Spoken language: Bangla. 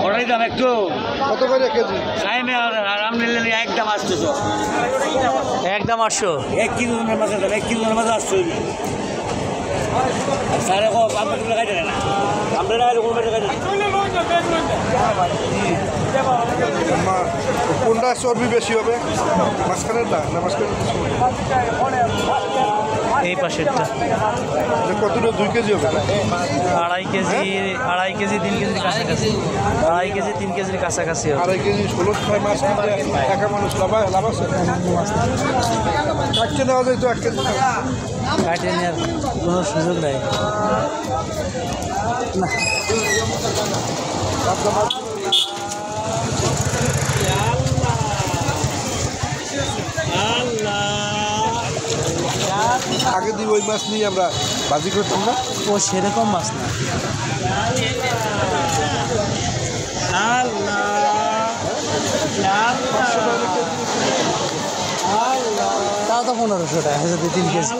ওটাই দাম একটু কত করে কেজি? টাইমে আরাম নিলে একদম 800 একদম 800 1 কিলোর মাঝে দাম 1 কিলোর মাঝে 800 সাড়ে আমরা টাকা দেয় না আমরা টাকা কোনটা চর্বি বেশি হবে, মাঝখানেরটা না মাঝখানে? এই পাশেরটা কতটা 2 কেজি হবে? 2.5 কেজি 2.5 কেজি 3 কেজির কাছাকাছি 2.5 কেজি 3 কেজির কাছাকাছি হবে। 2.5 কেজি 16 টাকায় মাছ কিনতে একা মানুষ লাভ আছে? কাটতে নেওয়া যায় তো 1 কেজি? কাটে নেওয়ার কোনো সুযোগ নেই না। আগে দিয়ে ওই মাছ নিয়ে আমরা বাজি করতাম না। ও সেরকম মাছ না, তাও তো 1500 টাকা যদি 3 কেজি।